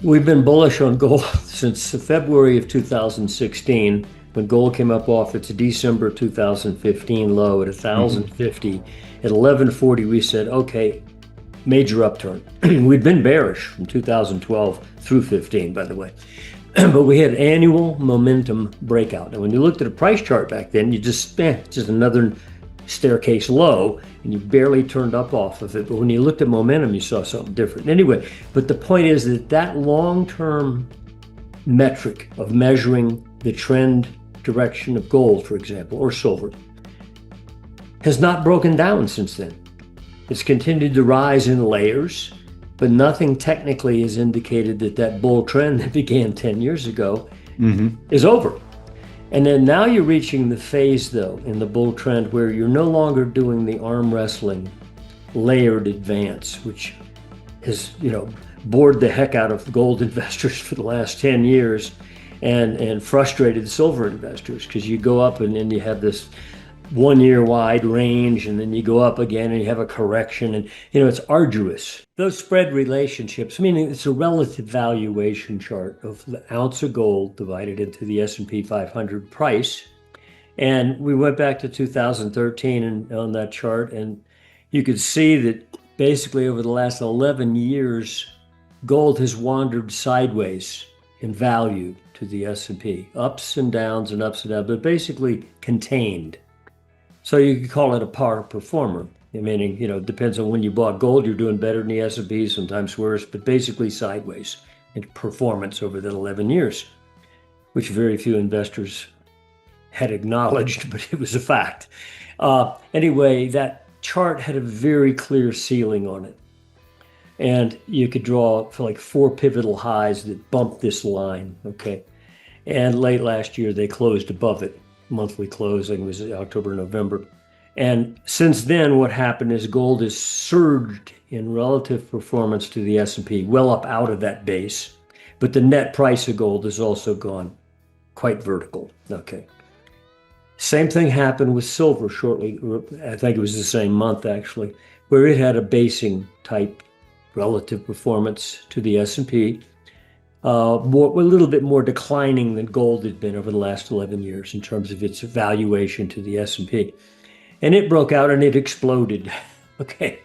We've been bullish on gold since February of 2016, when gold came up off its December 2015 low at Hmm. 1,050. At 1140, we said, okay, major upturn. We'd been bearish from 2012 through 15, by the way. But we had annual momentum breakout. And when you looked at a price chart back then, you just another staircase low, and you barely turned up off of it. But when you looked at momentum, you saw something different. Anyway, but the point is that that long-term metric of measuring the trend direction of gold, for example, or silver, has not broken down since then. It's continued to rise in layers, but nothing technically has indicated that that bull trend that began 10 years ago Hmm. is over. And then now you're reaching the phase, though, in the bull trend where you're no longer doing the arm wrestling layered advance, which has, bored the heck out of gold investors for the last 10 years and frustrated silver investors, because you go up and then you have this 1 year wide range, and then you go up again and you have a correction, and it's arduous. Those spread relationships, meaning it's a relative valuation chart of the ounce of gold divided into the S&P 500 price. And we went back to 2013 and on that chart, and you could see that basically over the last 11 years, gold has wandered sideways in value to the S&P, ups and downs and ups and downs, but basically contained. So you could call it a par performer, meaning, it depends on when you bought gold, you're doing better than the S&P, sometimes worse, but basically sideways in performance over the 11 years, which very few investors had acknowledged, but it was a fact. Anyway, that chart had a very clear ceiling on it. And you could draw for like four pivotal highs that bumped this line, okay? And late last year, they closed above it. Monthly close, I think it was October, November. And since then, what happened is gold has surged in relative performance to the S&P, well up out of that base. But the net price of gold has also gone quite vertical. Okay. Same thing happened with silver shortly. I think it was the same month, actually, where it had a basing type relative performance to the S&P, a little bit more declining than gold had been over the last 11 years in terms of its valuation to the S&P. And it broke out and it exploded. Okay.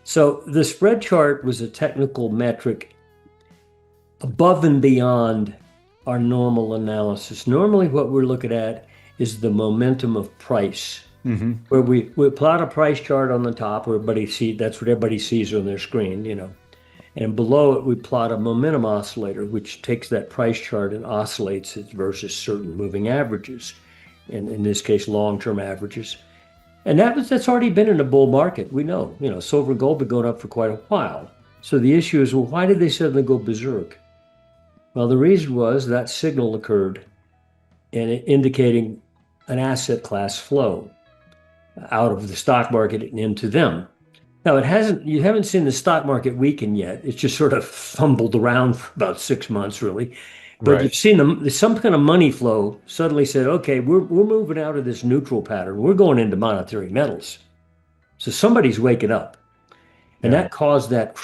So the spread chart was a technical metric above and beyond our normal analysis. Normally, what we're looking at is the momentum of price, Hmm. where we plot a price chart on the top where that's what everybody sees on their screen. And below it, we plot a momentum oscillator, which takes that price chart and oscillates it versus certain moving averages, and in this case, long-term averages. And that's already been in a bull market. We know, silver and gold been going up for quite a while. So the issue is, well, why did they suddenly go berserk? Well, the reason was that signal occurred, and indicating an asset class flow out of the stock market and into them. Now, you haven't seen the stock market weaken yet. It's just sort of fumbled around for about 6 months, really. But Right. you've seen some kind of money flow suddenly said, okay, we're moving out of this neutral pattern. We're going into monetary metals. So somebody's waking up. And Yeah. that caused that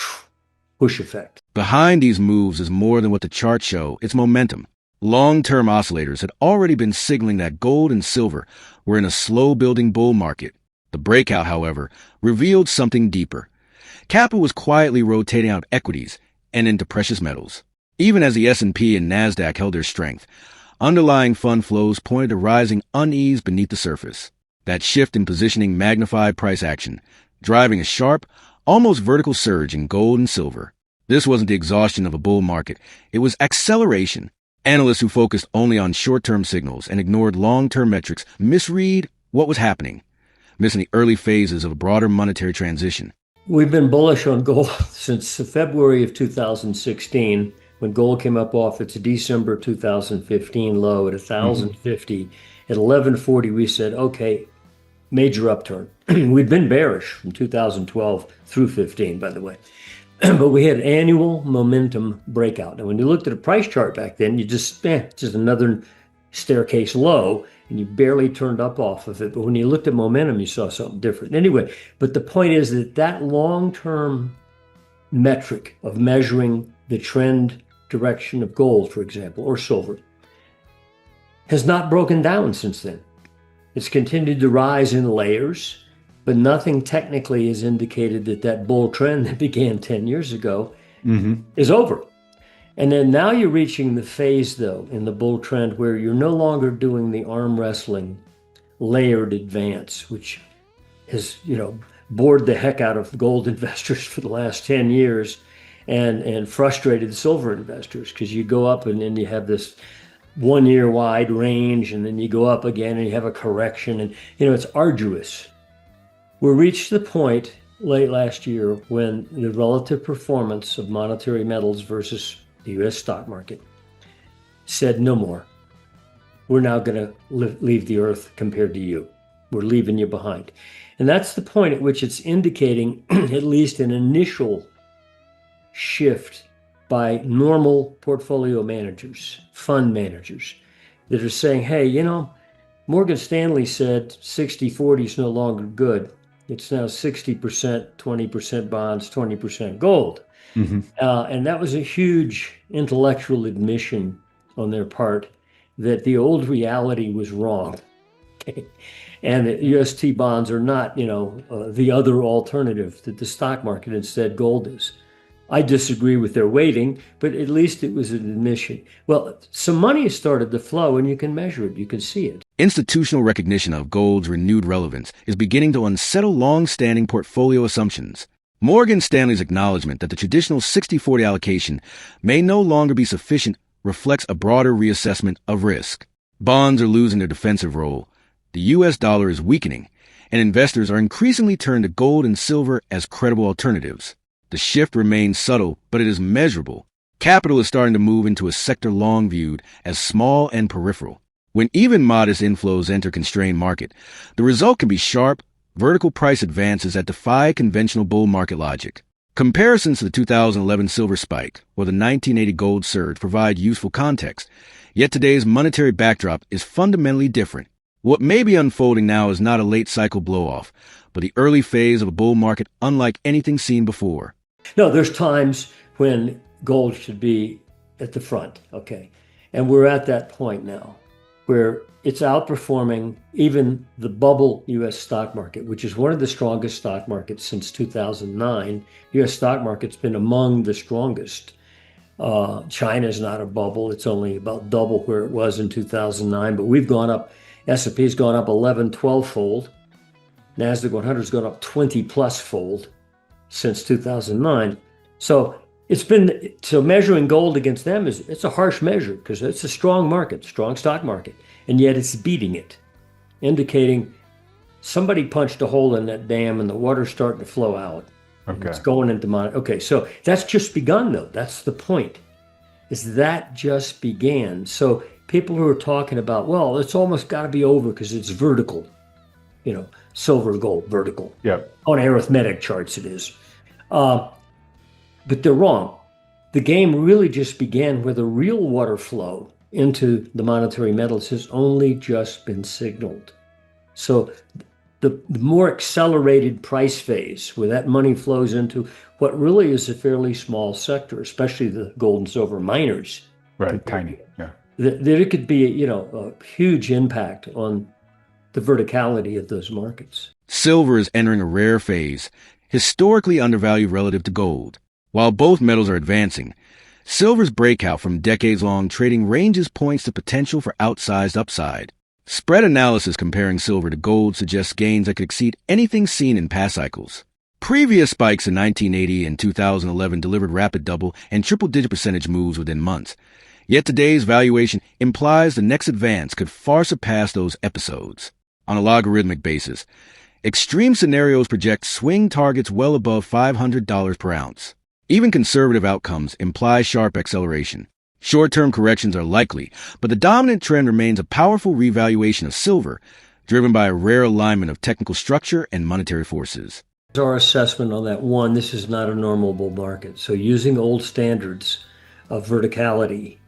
push effect. Behind these moves is more than what the charts show. It's momentum. Long-term oscillators had already been signaling that gold and silver were in a slow-building bull market. The breakout, however, revealed something deeper. Capital was quietly rotating out equities and into precious metals. Even as the S&P and Nasdaq held their strength, underlying fund flows pointed to rising unease beneath the surface. That shift in positioning magnified price action, driving a sharp, almost vertical surge in gold and silver. This wasn't the exhaustion of a bull market. It was acceleration. Analysts who focused only on short-term signals and ignored long-term metrics misread what was happening, missing the early phases of a broader monetary transition. We've been bullish on gold since February of 2016, when gold came up off its December 2015 low at Hmm. 1,050. At 1140, we said, okay, major upturn. We'd been bearish from 2012 through 15, by the way. But we had annual momentum breakout. And when you looked at a price chart back then, you just another staircase low, and you barely turned up off of it. But when you looked at momentum, you saw something different. Anyway, but the point is that that long-term metric of measuring the trend direction of gold, for example, or silver, has not broken down since then. It's continued to rise in layers, but nothing technically has indicated that that bull trend that began 10 years ago is over. And then now you're reaching the phase, though, in the bull trend where you're no longer doing the arm wrestling layered advance, which has, bored the heck out of gold investors for the last 10 years and frustrated silver investors, because you go up and then you have this 1 year wide range, and then you go up again and you have a correction, and it's arduous. We reached the point late last year when the relative performance of monetary metals versus the US stock market said no more. We're now going to leave the earth compared to you. We're leaving you behind. And that's the point at which it's indicating at least an initial shift by normal portfolio managers, fund managers, that are saying, hey, Morgan Stanley said 60-40 is no longer good. It's now 60%, 20% bonds, 20% gold. And that was a huge intellectual admission on their part that the old reality was wrong. Okay? And that UST bonds are not, the other alternative, that the stock market instead gold is. I disagree with their weighting, but at least it was an admission. Well, some money has started to flow, and you can measure it. You can see it. Institutional recognition of gold's renewed relevance is beginning to unsettle long-standing portfolio assumptions. Morgan Stanley's acknowledgement that the traditional 60-40 allocation may no longer be sufficient reflects a broader reassessment of risk. Bonds are losing their defensive role, the U.S. dollar is weakening, and investors are increasingly turned to gold and silver as credible alternatives. The shift remains subtle, but it is measurable. Capital is starting to move into a sector long viewed as small and peripheral. When even modest inflows enter constrained market, the result can be sharp, vertical price advances that defy conventional bull market logic. Comparisons to the 2011 silver spike or the 1980 gold surge provide useful context, yet today's monetary backdrop is fundamentally different. What may be unfolding now is not a late cycle blow-off, but the early phase of a bull market unlike anything seen before. No, there's times when gold should be at the front, okay? And we're at that point now where it's outperforming even the bubble U.S. stock market, which is one of the strongest stock markets since 2009. U.S. stock market's been among the strongest. China's not a bubble. It's only about double where it was in 2009, but we've gone up. S&P's gone up 11, 12-fold. NASDAQ 100 has gone up 20-plus fold since 2009. So measuring gold against them it's a harsh measure, because it's a strong market, strong stock market, and yet it's beating it, indicating somebody punched a hole in that dam and the water's starting to flow out. Okay. It's going into Okay, so that's just begun, though. That's the point, is that just began. So people who are talking about, well, it's almost got to be over because it's vertical, silver, gold, vertical. Yep. On arithmetic charts it is. But they're wrong. The game really just began, where the real water flow into the monetary metals has only just been signaled. So the more accelerated price phase, where that money flows into what really is a fairly small sector, especially the gold and silver miners. Right, tiny, yeah. There could be, a huge impact on the verticality of those markets. Silver is entering a rare phase, historically undervalued relative to gold. While both metals are advancing, silver's breakout from decades-long trading ranges points to potential for outsized upside. Spread analysis comparing silver to gold suggests gains that could exceed anything seen in past cycles. Previous spikes in 1980 and 2011 delivered rapid double and triple-digit percentage moves within months. Yet today's valuation implies the next advance could far surpass those episodes. On a logarithmic basis, extreme scenarios project swing targets well above $500 per ounce. Even conservative outcomes imply sharp acceleration. Short-term corrections are likely, but the dominant trend remains a powerful revaluation of silver, driven by a rare alignment of technical structure and monetary forces. Our assessment on that, one, this is not a normal bull market. So using old standards of verticality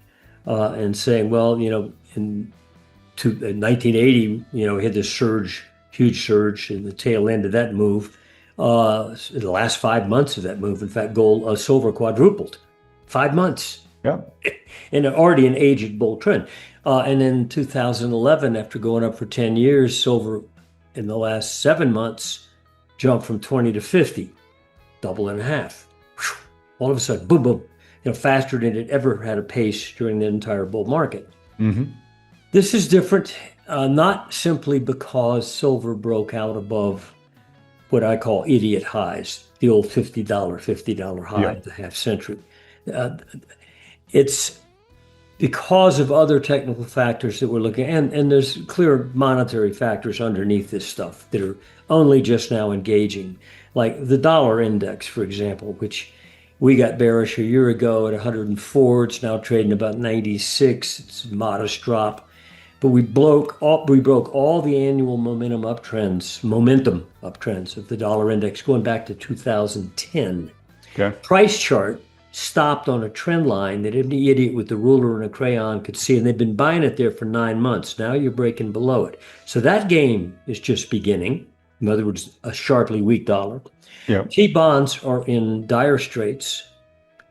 and saying, well, in 1980, we had this surge, huge surge in the tail end of that move. In the last 5 months of that move, in fact, silver quadrupled. 5 months. Yeah. and already an aged bull trend. And then 2011, after going up for 10 years, silver in the last 7 months jumped from 20 to 50, double and a half. Whew. All of a sudden, boom, boom, faster than it ever had a pace during the entire bull market. Hmm. This is different, not simply because silver broke out above what I call idiot highs, the old $50 high Yeah. of the half century. Uh, it's because of other technical factors that we're looking at, and there's clear monetary factors underneath this stuff that are only just now engaging, like the dollar index, for example, which we got bearish a year ago at 104. It's now trading about 96. It's a modest drop. But we broke all the annual momentum uptrends of the dollar index going back to 2010. Okay. Price chart stopped on a trend line that any idiot with a ruler and a crayon could see, and they've been buying it there for 9 months. Now you're breaking below it. So that game is just beginning. In other words, a sharply weak dollar. Yeah. T-bonds are in dire straits.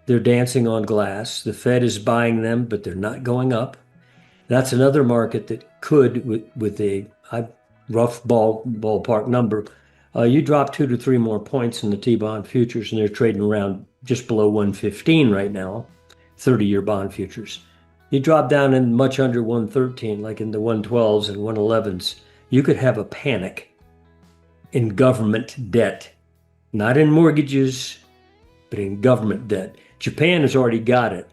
They're dancing on glass. The Fed is buying them, but they're not going up. That's another market that could, with a rough ballpark number, you drop 2 to 3 more points in the T-bond futures, and they're trading around just below 115 right now, 30-year bond futures. You drop down in much under 113, like in the 112s and 111s, you could have a panic in government debt, not in mortgages, but in government debt. Japan has already got it.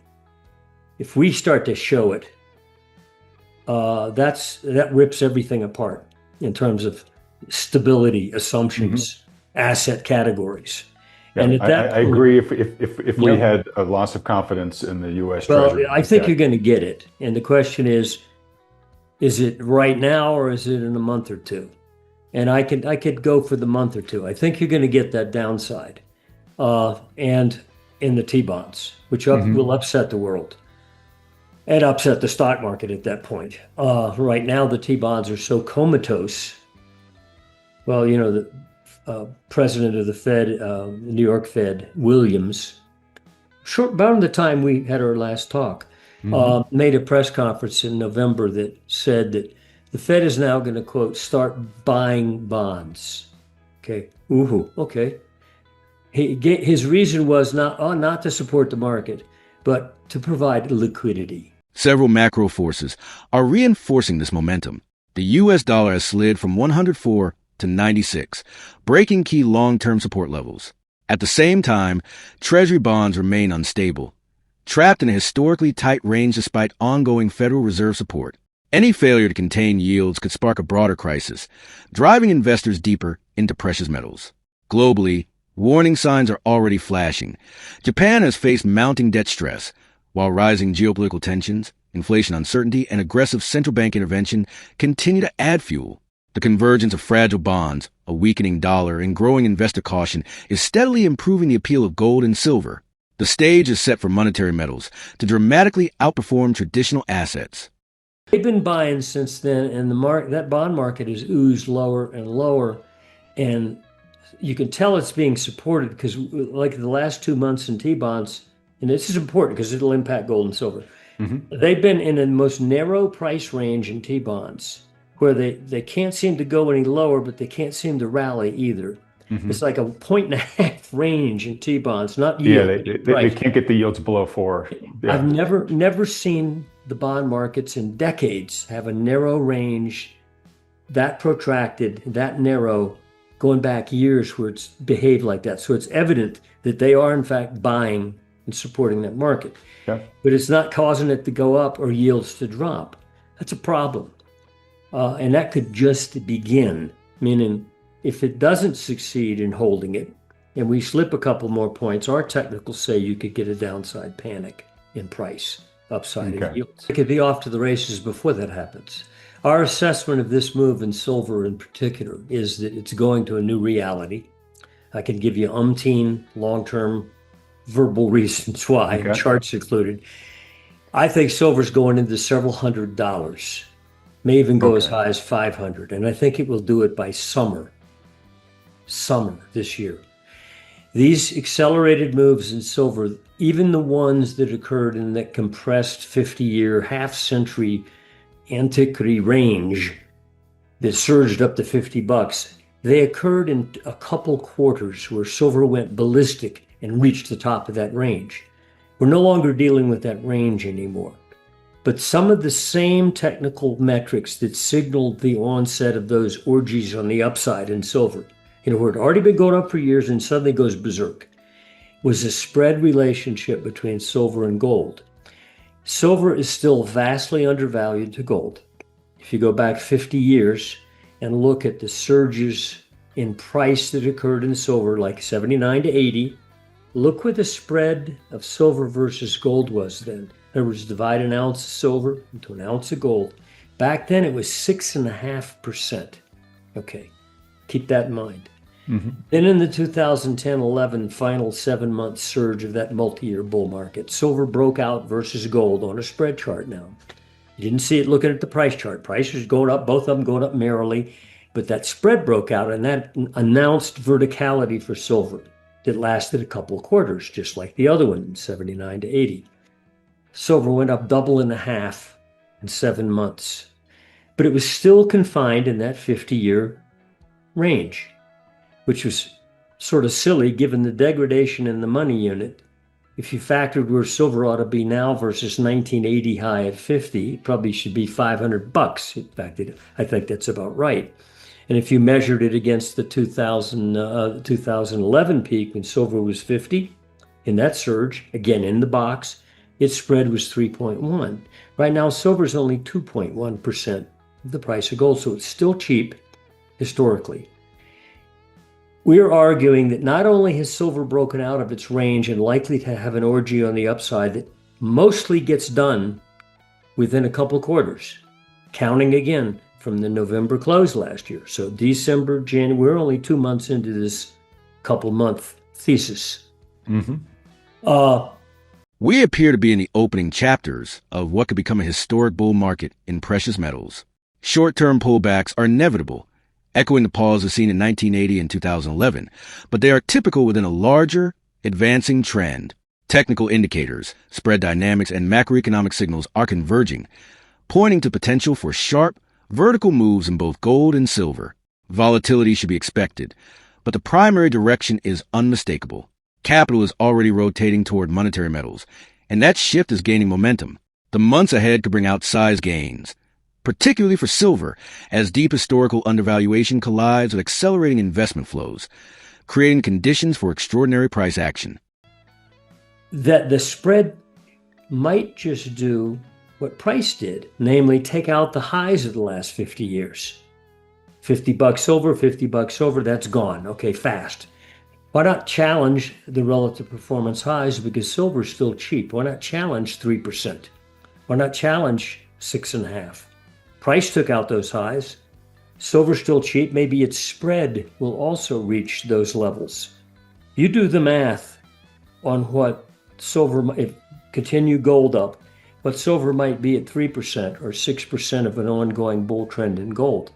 If we start to show it, that rips everything apart in terms of stability assumptions, asset categories. Yeah, And at that I point, agree. If we yeah, had a loss of confidence in the U.S. well, Treasury I think debt, you're going to get it. And the question is it right now or is it in a month or two? And I could go for the month or two. I think you're going to get that downside, and in the T-bonds, which will upset the world and upset the stock market at that point. Right now, the T-bonds are so comatose. Well, the president of the Fed, New York Fed, Williams, about the time we had our last talk, made a press conference in November that said that the Fed is now going to, quote, start buying bonds. Okay. Ooh, okay. His reason was not to support the market, but to provide liquidity. Several macro forces are reinforcing this momentum. The U.S. dollar has slid from 104 to 96, breaking key long-term support levels. At the same time, Treasury bonds remain unstable, trapped in a historically tight range despite ongoing Federal Reserve support. Any failure to contain yields could spark a broader crisis, driving investors deeper into precious metals. Globally, warning signs are already flashing. Japan has faced mounting debt stress, while rising geopolitical tensions, inflation uncertainty, and aggressive central bank intervention continue to add fuel. The convergence of fragile bonds, a weakening dollar, and growing investor caution is steadily improving the appeal of gold and silver. The stage is set for monetary metals to dramatically outperform traditional assets. They've been buying since then, and that bond market has oozed lower and lower, and you can tell it's being supported because, like the last 2 months in T-bonds, and this is important because it'll impact gold and silver. They've been in the most narrow price range in T-bonds, where they can't seem to go any lower, but they can't seem to rally either. It's like a 1.5 range in T-bonds, not yeah, yield, they price. can't get the yields below 4. Yeah. I've never seen the bond markets in decades have a narrow range that protracted, that narrow, going back years where it's behaved like that. So it's evident that they are in fact buying and supporting that market. Yeah. But it's not causing it to go up or yields to drop. That's a problem. And that could just begin, meaning if it doesn't succeed in holding it and we slip a couple more points, our technicals say you could get a downside panic in price, upside in yields. It could be off to the races before that happens. Our assessment of this move in silver in particular is that it's going to a new reality. I can give you umpteen long-term verbal reasons why, charts included. I think silver's going into several $100s, may even go as high as 500, and I think it will do it by summer this year. These accelerated moves in silver, even the ones that occurred in that compressed 50-year, half-century antiquity range that surged up to $50, they occurred in a couple quarters where silver went ballistic and reached the top of that range. We're no longer dealing with that range anymore. But some of the same technical metrics that signaled the onset of those orgies on the upside in silver, where it had already been going up for years and suddenly goes berserk, was a spread relationship between silver and gold. Silver is still vastly undervalued to gold. If you go back 50 years and look at the surges in price that occurred in silver, like 79 to 80, look what the spread of silver versus gold was then. In other words, divide an ounce of silver into an ounce of gold. Back then, it was 6.5%. Okay, keep that in mind. Mm-hmm. Then in the 2010-11 final 7-month surge of that multi-year bull market, silver broke out versus gold on a spread chart now. You didn't see it looking at the price chart. Price was going up, both of them going up merrily, but that spread broke out, and that announced verticality for silver that lasted a couple of quarters, just like the other one, 79 to 80. Silver went up double and a half in 7 months, but it was still confined in that 50-year range, which was sort of silly given the degradation in the money unit. If you factored where silver ought to be now versus 1980 high at 50, it probably should be $500. In fact, I think that's about right. And if you measured it against the 2011 peak when silver was 50, in that surge, again in the box, its spread was 3.1. Right now, silver is only 2.1% of the price of gold, so it's still cheap historically. We are arguing that not only has silver broken out of its range and likely to have an orgy on the upside that mostly gets done within a couple quarters, counting again from the November close last year. So December, January, we're only 2 months into this couple month thesis. Mm-hmm. We appear to be in the opening chapters of what could become a historic bull market in precious metals. Short-term pullbacks are inevitable, echoing the pauses seen in 1980 and 2011, but they are typical within a larger, advancing trend. Technical indicators, spread dynamics, and macroeconomic signals are converging, pointing to potential for sharp, vertical moves in both gold and silver. Volatility should be expected, but the primary direction is unmistakable. Capital is already rotating toward monetary metals, and that shift is gaining momentum. The months ahead could bring outsized gains, particularly for silver, as deep historical undervaluation collides with accelerating investment flows, creating conditions for extraordinary price action. That the spread might just do what price did, namely take out the highs of the last 50 years. $50 silver, $50 silver, that's gone. Okay, fast. Why not challenge the relative performance highs because silver is still cheap? Why not challenge 3%? Why not challenge 6.5%? Price took out those highs. Silver's still cheap. Maybe its spread will also reach those levels. You do the math on what silver might continue gold up, what silver might be at 3% or 6% of an ongoing bull trend in gold.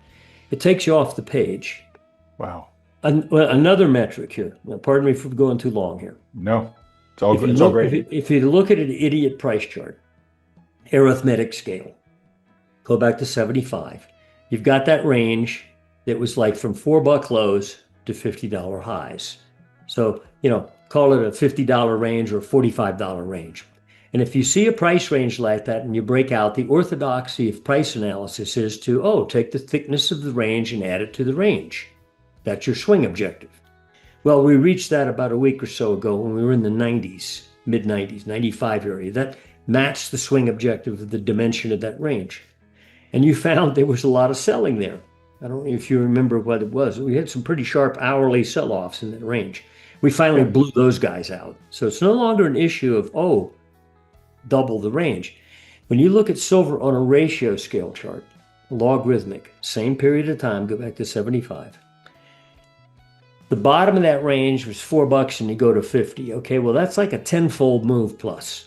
It takes you off the page. Wow. Another metric here. Now, pardon me for going too long here. No, it's all good. It's all great. If you look at an idiot price chart, arithmetic scale, go back to 75. You've got that range that was like from $4 lows to $50 highs. So, call it a $50 range or a $45 range. And if you see a price range like that and you break out, the orthodoxy of price analysis is to, take the thickness of the range and add it to the range. That's your swing objective. Well, we reached that about a week or so ago when we were in the 90s, mid-90s, 95 area. That matched the swing objective of the dimension of that range. And you found there was a lot of selling there. I don't know if you remember what it was. We had some pretty sharp hourly sell-offs in that range. We finally blew those guys out. So it's no longer an issue of, double the range. When you look at silver on a ratio scale chart, logarithmic, same period of time, go back to 75. The bottom of that range was $4 and you go to 50. Okay, well, that's like a 10-fold move plus.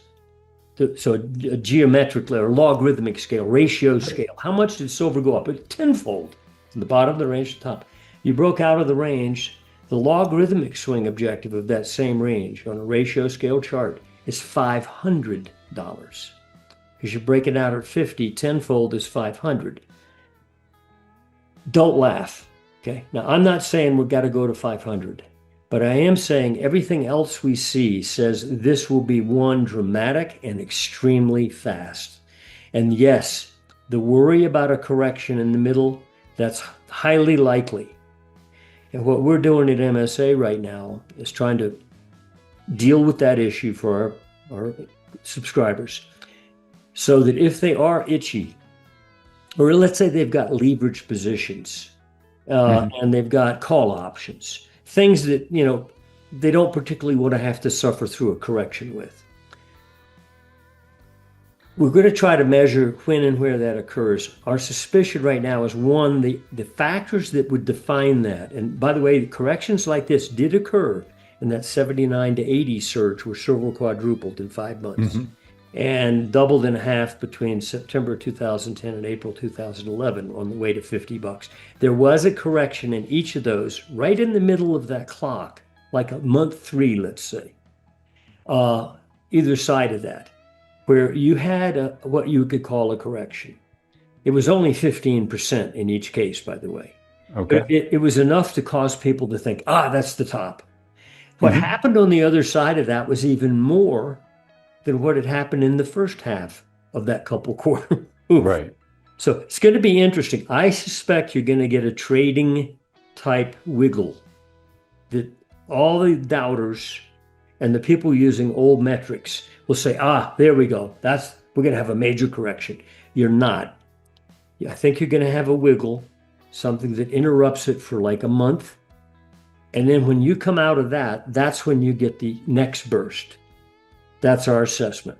So a geometric or logarithmic scale, ratio scale. How much did silver go up? 10-fold from the bottom of the range to the top. You broke out of the range. The logarithmic swing objective of that same range on a ratio scale chart is $500. Because you break it out at 50, tenfold is 500. Don't laugh, okay? Now, I'm not saying we've got to go to 500, but I am saying everything else we see says this will be one dramatic and extremely fast. And yes, the worry about a correction in the middle, that's highly likely. And what we're doing at MSA right now is trying to deal with that issue for our subscribers so that if they are itchy, or let's say they've got leverage positions and they've got call options, things that, they don't particularly want to have to suffer through a correction with. We're going to try to measure when and where that occurs. Our suspicion right now is, one, the factors that would define that. And by the way, corrections like this did occur in that 79 to 80 surge, where silver quadrupled in 5 months and doubled in half between September 2010 and April 2011 on the way to $50. There was a correction in each of those right in the middle of that clock, like a month 3, let's say, either side of that, where you had what you could call a correction. It was only 15% in each case, by the way. Okay. It was enough to cause people to think, that's the top. What happened on the other side of that was even more than what had happened in the first half of that couple quarter. Right. So it's going to be interesting. I suspect you're going to get a trading type wiggle that all the doubters and the people using old metrics will say, there we go. We're going to have a major correction. You're not. I think you're going to have a wiggle, something that interrupts it for like a month. And then when you come out of that, that's when you get the next burst. That's our assessment.